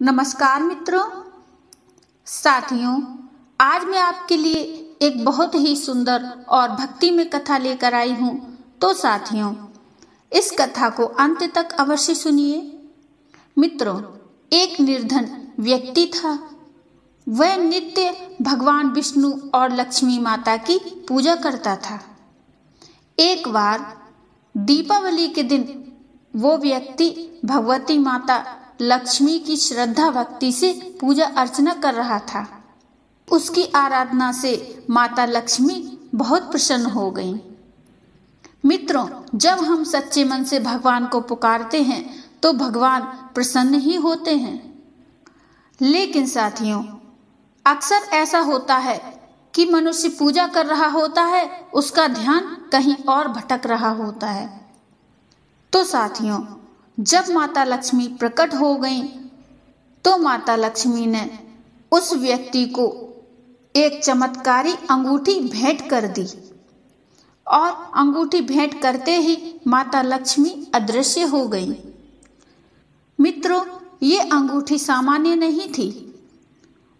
नमस्कार मित्रों, साथियों, आज मैं आपके लिए एक बहुत ही सुंदर और भक्ति में कथा लेकर आई हूँ। तो साथियों, इस कथा को अंत तक अवश्य सुनिए। मित्रों, एक निर्धन व्यक्ति था। वह नित्य भगवान विष्णु और लक्ष्मी माता की पूजा करता था। एक बार दीपावली के दिन वो व्यक्ति भगवती माता लक्ष्मी की श्रद्धा भक्ति से पूजा अर्चना कर रहा था। उसकी आराधना से माता लक्ष्मी बहुत प्रसन्न हो गईं। मित्रों, जब हम सच्चे मन से भगवान को पुकारते हैं तो भगवान प्रसन्न ही होते हैं। लेकिन साथियों, अक्सर ऐसा होता है कि मनुष्य पूजा कर रहा होता है, उसका ध्यान कहीं और भटक रहा होता है। तो साथियों, जब माता लक्ष्मी प्रकट हो गईं, तो माता लक्ष्मी ने उस व्यक्ति को एक चमत्कारी अंगूठी भेंट कर दी और अंगूठी भेंट करते ही माता लक्ष्मी अदृश्य हो गई। मित्रों, ये अंगूठी सामान्य नहीं थी।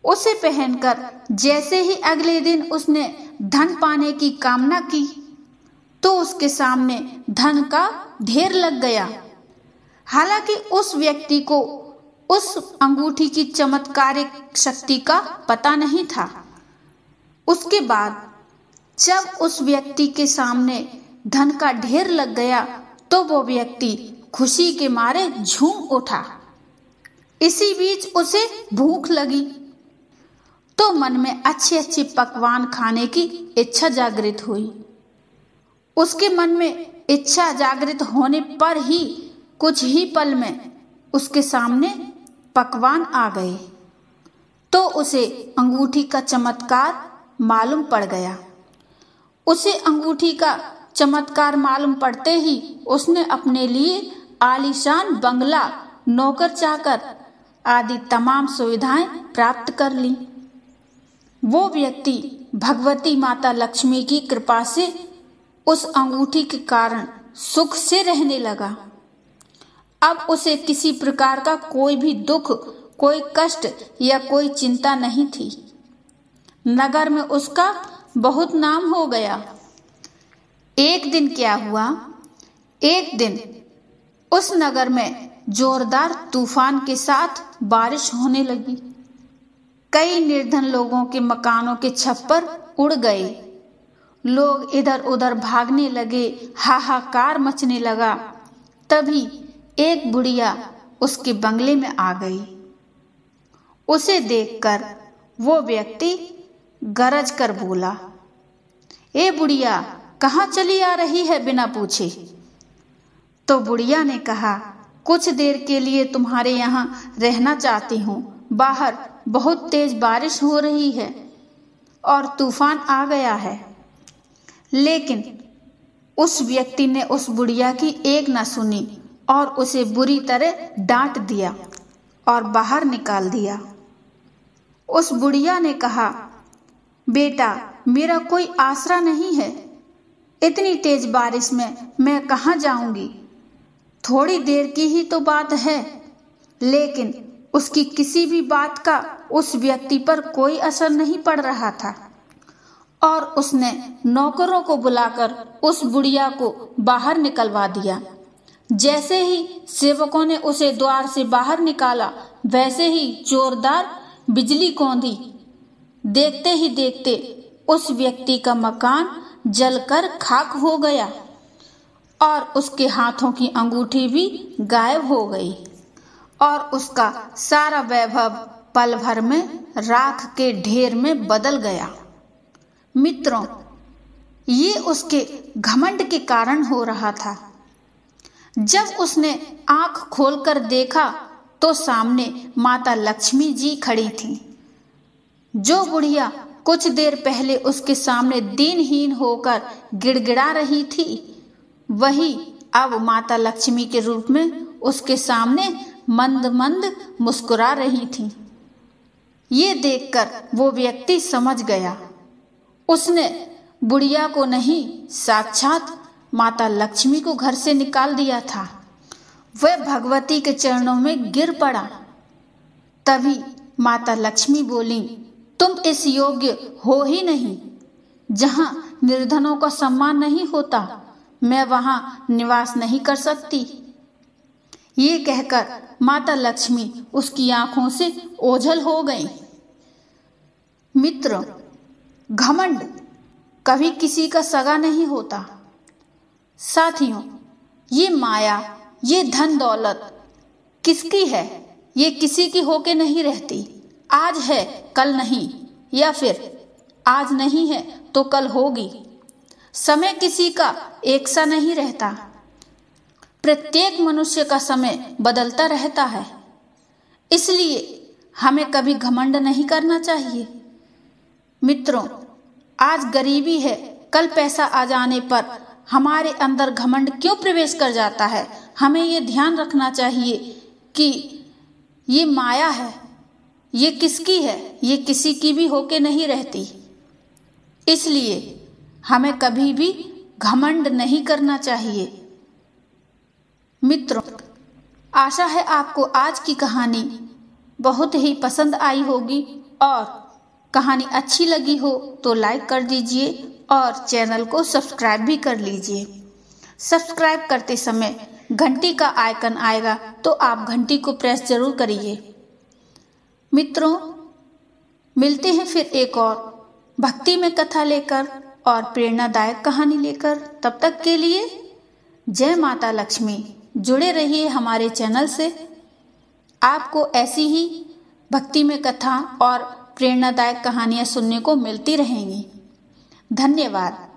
उसे पहनकर जैसे ही अगले दिन उसने धन पाने की कामना की तो उसके सामने धन का ढेर लग गया। हालांकि उस व्यक्ति को उस अंगूठी की चमत्कारिक शक्ति का पता नहीं था। उसके बाद जब उस व्यक्ति के सामने धन का ढेर लग गया तो वो व्यक्ति खुशी के मारे झूम उठा। इसी बीच उसे भूख लगी तो मन में अच्छे अच्छे पकवान खाने की इच्छा जागृत हुई। उसके मन में इच्छा जागृत होने पर ही कुछ ही पल में उसके सामने पकवान आ गए तो उसे अंगूठी का चमत्कार मालूम पड़ गया। उसे अंगूठी का चमत्कार मालूम पड़ते ही उसने अपने लिए आलीशान बंगला, नौकर चाकर आदि तमाम सुविधाएं प्राप्त कर ली। वो व्यक्ति भगवती माता लक्ष्मी की कृपा से उस अंगूठी के कारण सुख से रहने लगा। अब उसे किसी प्रकार का कोई भी दुख, कोई कष्ट या कोई चिंता नहीं थी। नगर में उसका बहुत नाम हो गया। एक दिन क्या हुआ, एक दिन उस नगर में जोरदार तूफान के साथ बारिश होने लगी। कई निर्धन लोगों के मकानों के छप्पर उड़ गए। लोग इधर उधर भागने लगे, हाहाकार मचने लगा। तभी एक बुढ़िया उसके बंगले में आ गई। उसे देखकर वो व्यक्ति गरज कर बोला, ए बुढ़िया, कहाँ चली आ रही है बिना पूछे? तो बुढ़िया ने कहा, कुछ देर के लिए तुम्हारे यहाँ रहना चाहती हूँ। बाहर बहुत तेज बारिश हो रही है और तूफान आ गया है। लेकिन उस व्यक्ति ने उस बुढ़िया की एक न सुनी और उसे बुरी तरह डांट दिया और बाहर निकाल दिया। उस बुढ़िया ने कहा, बेटा, मेरा कोई आसरा नहीं है। इतनी तेज बारिश में मैं कहाँ जाऊंगी? थोड़ी देर की ही तो बात है। लेकिन उसकी किसी भी बात का उस व्यक्ति पर कोई असर नहीं पड़ रहा था और उसने नौकरों को बुलाकर उस बुढ़िया को बाहर निकलवा दिया। जैसे ही सेवकों ने उसे द्वार से बाहर निकाला, वैसे ही जोरदार बिजली कौंधी। देखते ही देखते उस व्यक्ति का मकान जलकर खाक हो गया और उसके हाथों की अंगूठी भी गायब हो गई और उसका सारा वैभव पल भर में राख के ढेर में बदल गया। मित्रों, ये उसके घमंड के कारण हो रहा था। जब उसने आंख खोलकर देखा तो सामने माता लक्ष्मी जी खड़ी थीं। जो बुढ़िया कुछ देर पहले उसके सामने दीनहीन होकर गिड़गिड़ा रही थी, वही अब माता लक्ष्मी के रूप में उसके सामने मंद मंद मुस्कुरा रही थी। ये देखकर वो व्यक्ति समझ गया, उसने बुढ़िया को नहीं, साक्षात माता लक्ष्मी को घर से निकाल दिया था। वह भगवती के चरणों में गिर पड़ा। तभी माता लक्ष्मी बोली, तुम इस योग्य हो ही नहीं। जहाँ निर्धनों का सम्मान नहीं होता, मैं वहाँ निवास नहीं कर सकती। ये कहकर माता लक्ष्मी उसकी आंखों से ओझल हो गईं। मित्र, घमंड कभी किसी का सगा नहीं होता। साथियों, ये माया, ये धन दौलत किसकी है? ये किसी की होके नहीं रहती। आज है कल नहीं, या फिर आज नहीं है तो कल होगी। समय किसी का एक सा नहीं रहता। प्रत्येक मनुष्य का समय बदलता रहता है। इसलिए हमें कभी घमंड नहीं करना चाहिए। मित्रों, आज गरीबी है, कल पैसा आ जाने पर हमारे अंदर घमंड क्यों प्रवेश कर जाता है? हमें ये ध्यान रखना चाहिए कि ये माया है, ये किसकी है? ये किसी की भी होके नहीं रहती। इसलिए हमें कभी भी घमंड नहीं करना चाहिए। मित्रों, आशा है आपको आज की कहानी बहुत ही पसंद आई होगी, और कहानी अच्छी लगी हो तो लाइक कर दीजिए और चैनल को सब्सक्राइब भी कर लीजिए। सब्सक्राइब करते समय घंटी का आइकन आएगा तो आप घंटी को प्रेस जरूर करिए। मित्रों, मिलते हैं फिर एक और भक्ति में कथा लेकर और प्रेरणादायक कहानी लेकर। तब तक के लिए जय माता लक्ष्मी। जुड़े रहिए हमारे चैनल से। आपको ऐसी ही भक्ति में कथा और प्रेरणादायक कहानियाँ सुनने को मिलती रहेंगी। धन्यवाद।